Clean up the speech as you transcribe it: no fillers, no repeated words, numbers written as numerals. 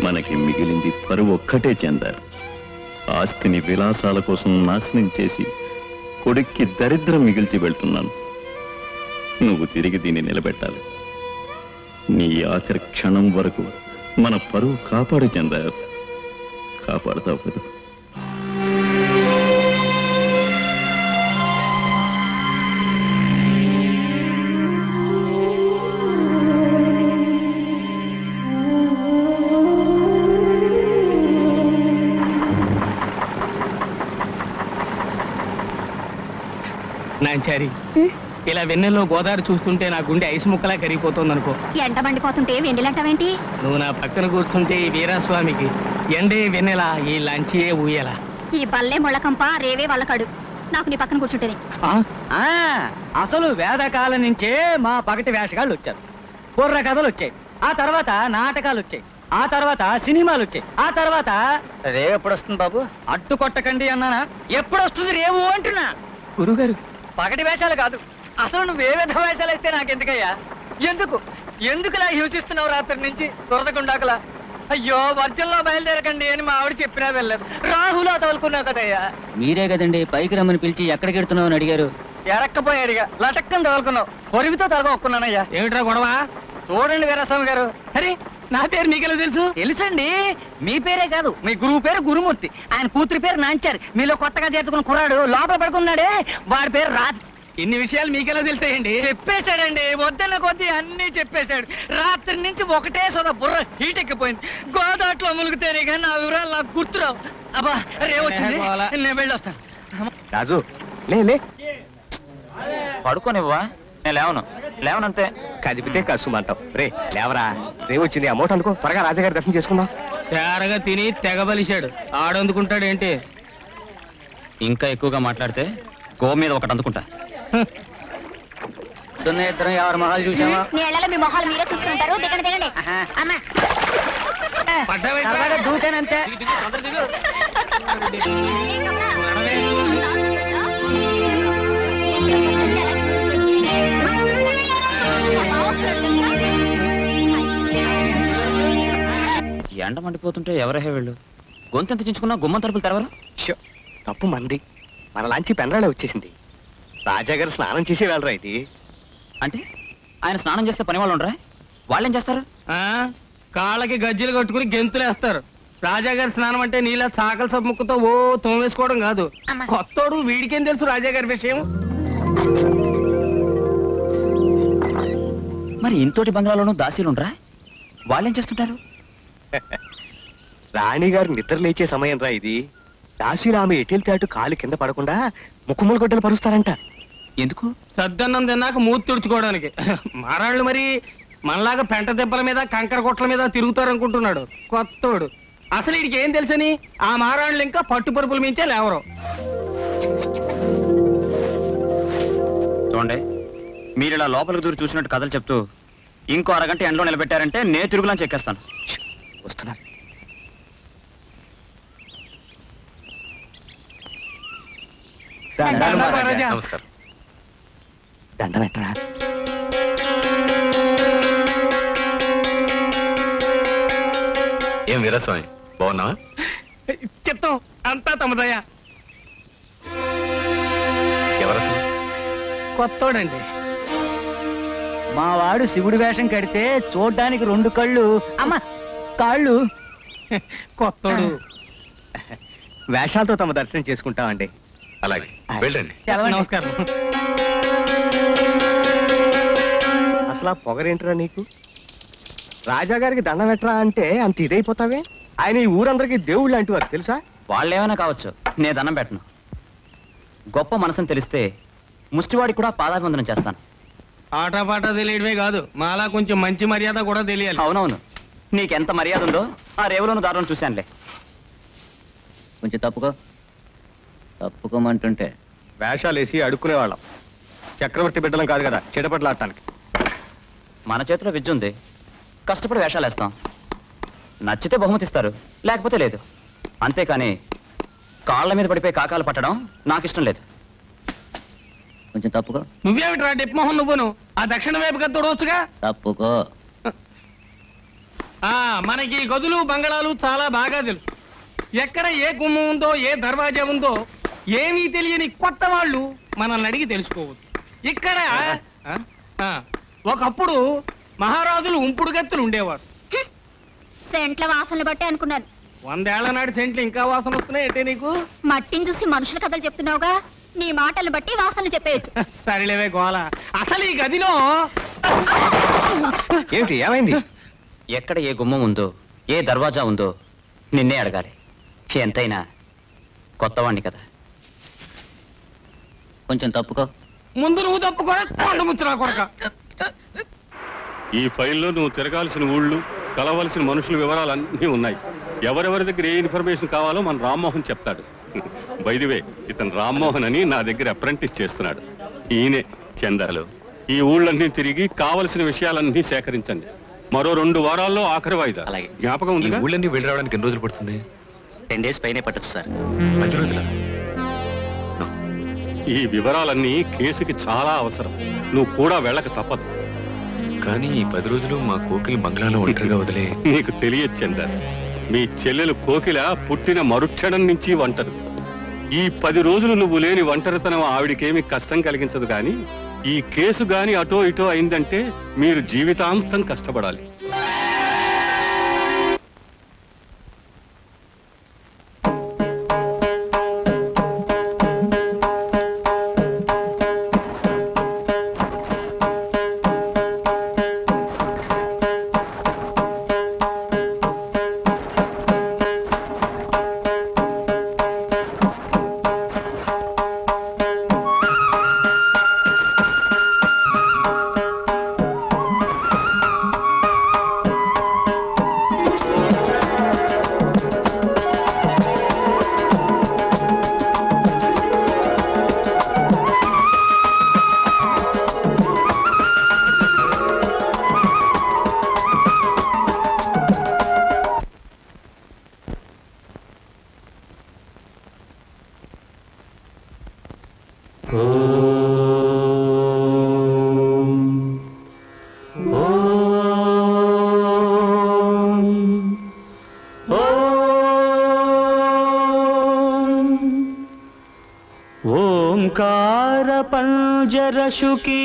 మనకి మిగిలింది పరువు ఒక్కటే చందారు. ఆస్తిని విలాసాల కోసం నాశనం చేసి కొడుక్కి దరిద్రం మిగిల్చి వెళ్తున్నాను. నువ్వు తిరిగి దీన్ని నిలబెట్టాలి. నీ ఆఖరి క్షణం వరకు మన పరువు కాపాడు చందారు. కాపాడుతావు కదా? నాంచారి, ఇలా వెన్నెల్లో గోదావరి చూస్తుంటే నా గుండె ఐసు ముక్కలా కరిగిపోతుంది అనుకో. ఎండ మండిపోతుంటే వెన్నెలంటావేంటి? నువ్వు నా పక్కన కూర్చుంటే ఈ వీరాస్వామికి ఎండే వెన్నెలా, ఈ లంచియే ఊయలా. ఈ బల్లే ముళ్ళకంప రేవే వాళ్ళకడు. నాకు నీ పక్కన కూర్చుంటేనే. అసలు వేదకాలం నుంచే మా పగటి వేషగాళ్ళు వచ్చారు. బుర్ర కథలు వచ్చాయి, ఆ తర్వాత నాటకాలు వచ్చాయి, ఆ తర్వాత సినిమాలు వచ్చాయి, ఆ తర్వాత రేవు ఎప్పుడు వస్తుంది బాబు? అడ్డు కొట్టకండి అన్నానా? ఎప్పుడు వస్తుంది రేవు అంటున్నా. గురుగారు, పగటి వేషాలు కాదు, అసలు నువ్వు ఏ విధ వేషాలు వేస్తే నాకెందుకయ్యా? ఎందుకు ఇలా హింసిస్తున్నావు రాత్రి నుంచి దురదగుండాకులా? అయ్యో, వర్జంలో బయలుదేరకండి అని మా ఆవిడ చెప్పినా వెళ్ళలేదు. రాహులా తోలుకున్నావు కదయ్యా. మీరే కదండి పైకి రమ్మని పిలిచి ఎక్కడికి వెళ్తున్నావు అని అడిగారు. ఎరక్కపోయాడుగా, లటక్కని తోలుకున్నావు. కొరివితో తలగొక్కున్నానయ్యా. ఏమిట్రా గొడవ? చూడండి వీరస్వామి గారు. అరే, నా పేరు నీకెలా తెలుసు? తెలుసండి, మీ పేరే కాదు, మీ గురువు పేరు గురుమూర్తి, ఆయన కూతురి పేరు నాంచారు. మీలో కొత్తగా చేర్చుకున్న కుర్రాడు లోపల పడుకున్నాడే, వాడి పేరు రాజు. ఇన్ని విషయాలు మీకెలా తెలిసాయండి? చెప్పేశాడండి, వద్దన్న కొద్దీ అన్ని చెప్పేశాడు. రాత్రి నుంచి ఒకటే సోదా బుర్ర హీట్ ఎక్కిపోయింది. గోదాట్లో ములుగుతేనే కానీ నా వివరాలు నాకు గుర్తురావు. అబ్బా, రేవొచ్చింది, నేను వెళ్ళొస్తాను. రాజు, లే పడుకోనివ్వా? నేను లేవనంతే. కదిపితే కసుమంటావు. రే లేవరా, రేవొచ్చింది. అమౌంట్ అనుకో, త్వరగా రాజాగారి దర్శనం చేసుకుందాం. తేరగా తిని తెగబలిశాడు, ఆడందుకుంటాడు ఏంటి? ఇంకా ఎక్కువగా మాట్లాడితే గో మీద ఒకటి అందుకుంటా. ఇద్దరం ఎవరి మొహాలు చూసావా? నీళ్ళలో మీ మొహాలు మీరే చూసుకుంటారు. దిగండి దిగండి. అమ్మా దూకానంతే. ఎండ మండిపోతుంటే ఎవరహే వెళ్ళు? గొంతెంత చించుకున్నా గుమ్మం తలుపులు తెరవరు. తప్పు మంది, మన లాంచి పెండ్రాలే వచ్చేసింది. రాజాగారు స్నానం చేసే వెళ్ళరా ఇది? అంటే ఆయన స్నానం చేస్తే పని వాళ్ళు ఉండరా? వాళ్ళేం చేస్తారు? కాళ్ళకి గజ్జలు కట్టుకుని గెంతులేస్తారు. రాజాగారి స్నానం అంటే నీళ్ళ చాకల సబ్బుముక్కతో ఓ తోమేసుకోవడం కాదు. కొత్తోడు, వీడికేం తెలుసు రాజాగారి విషయం? మరి ఇంతోటి బంగ్లాలోనూ దాసీలు ఉండరా? వాళ్ళేం చేస్తుంటారు? రాణిగారు నిద్ర లేచే సమయం రా ఇది. దాసీలు ఆమె ఎటెళ్తే అటు కాలు కింద పడకుండా ముక్కుములు గొడ్డలు పరుస్తారంట. ఎందుకు? సద్దన్నం తిన్నాక మూతి తుడుచుకోవడానికి. మారాళ్ళు మరి మనలాగా పెంట దెబ్బల మీద కంకర కొట్ల మీద తిరుగుతారనుకుంటున్నాడు కొత్తోడు. అసలు వీడికి ఏం తెలుసని ఆ మారాళ్ళు ఇంకా పట్టుపరుపుల మించే లేవరు. చూడండి, మీరు ఇలా లోపలికి దూరి చూసినట్టు కథలు చెప్తూ ఇంకో అరగంట ఎండలో నిలబెట్టారంటే నే తిరుగులా చెక్కేస్తాను. వస్తున్నారు. నమస్కారం. దండం పెట్టరా. ఏం వీరస్వామి, బాగున్నావా? చిత్తం అంతా తమదయ్యా. ఎవరన్నా? కొత్తోడండి. మా వాడు శివుడి వేషం కడితే చూడ్డానికి 2 కళ్ళు, అమ్మ కాళ్ళు. కొత్తోడు. వేషాలతో తమ దర్శనం చేసుకుంటామండి. అలాగే వెళ్ళండి. నమస్కారం. అసలు ఆ పొగరేంటరా నీకు? రాజాగారికి దండం పెట్టరా అంటే అంత ఇదైపోతావే? ఆయన ఈ ఊరందరికీ దేవుళ్ళు లాంటి వారు తెలుసా? వాళ్ళేమైనా కావచ్చు, నేను దండం పెట్టను. గొప్ప మనసుని తెలిస్తే ముష్టివాడికి కూడా పాదాభివందనం చేస్తాను. ఆటపాట తెలియడమే కాదు, మాలా కొంచెం మంచి మర్యాద కూడా తెలియాలి. అవునవును, నీకెంత మర్యాద ఉందో ఆ రేవులోను దారులను చూశానులే. కొంచెం తప్పుకోమంటుంటే వేషాలు వేసి అడుక్కునేవాళ్ళం. చక్రవర్తి బిడ్డలం కాదు కదా చెడపట్లు ఆడటానికి. మన చేతిలో విద్య ఉంది, కష్టపడి వేషాలు వేస్తాం. నచ్చితే బహుమతిస్తారు, లేకపోతే లేదు. అంతేకాని కాళ్ళ మీద పడిపోయి కాకాలు పట్టడం నాకు ఇష్టం లేదు. కొంచెం తప్పుకో. నువ్వేమిట్రా డిప్ మొహం నువ్వును? ఆ దక్షిణ వైపు కదా తొడవచ్చుగా. తప్పుకో. మనకి గదులు బంగళాలు చాలా బాగా తెలుసు. ఎక్కడ ఏ గుమ్మం ఉందో ఏ దర్వాజా ఉందో ఏమీ తెలియని కొత్త వాళ్ళు మనల్ని అడిగి తెలుసుకోవచ్చు. ఇక్కడ ఒకప్పుడు మహారాజులు ఉంపుడు గత్తులు ఉండేవారు. సెంట్ల వాసనలు బట్టే అనుకున్నాను. 100 ఏళ్ల నాటి సెంట్లు ఇంకా వాసన వస్తున్నాయి అయితే నీకు? మట్టిని చూసి మనుషుల కథలు చెప్తున్నావుగా, నీ మాటలు బట్టి వాసనలు చెప్పేయచ్చు. సరేలేవే గోల. అసలు ఈ గదిలో ఏమిటి ఏమైంది? ఎక్కడ ఏ గుమ్మం ఉందో ఏ దర్వాజా ఉందో నిన్నే అడగాలి. ఎంతైనా కొత్తవాణ్ణి కదా. కొంచెం తప్పుకో. ముందు నువ్వు తప్పుకోరా కొండముచ్చురా కొడక. ఈ ఫైల్లో నువ్వు తిరగాల్సిన ఊళ్ళు, కలవలసిన మనుషుల వివరాలన్నీ ఉన్నాయి. ఎవరెవరి దగ్గర ఏ ఇన్ఫర్మేషన్ కావాలో మన రామ్మోహన్ చెప్తాడు. బై ది వే, ఇతను రామ్మోహన్ అని నా దగ్గర అప్రెంటిస్ చేస్తున్నాడు. ఈయనే చందరలు. ఈ ఊళ్ళన్నీ తిరిగి కావలసిన విషయాలన్నీ సేకరించండి. మరో 2 వారాల్లో ఆఖరి వాయిదా. అలాగే. జ్ఞాపకం ఉంది. ఊళ్ళన్నీ వెళ్ళి రావడానికి ఎన్ని రోజులు పడుతుంది? 10 days పైనే పట్టచ్చు సార్. 10 రోజుల? ఈ వివరాలన్నీ కేసుకి చాలా అవసరం. నువ్వు కూడా వెళ్ళక తప్పదు. కానీ ఈ 10 రోజులు మా కోకిల బంగ్లాలో ఒంటరిగా వదిలే. నీకు తెలియదు చందర్, మీ చెల్లెలు కోకిల పుట్టిన మరుక్షణం నుంచి ఒంటరి. ఈ 10 రోజులు నువ్వు లేని ఒంటరితనం ఆవిడికేమి కష్టం కలిగించదు. కానీ ఈ కేసు గాని అటో ఇటో అయిందంటే మీరు జీవితాంతం కష్టపడాలి. ఓంకార పంజర శుకీ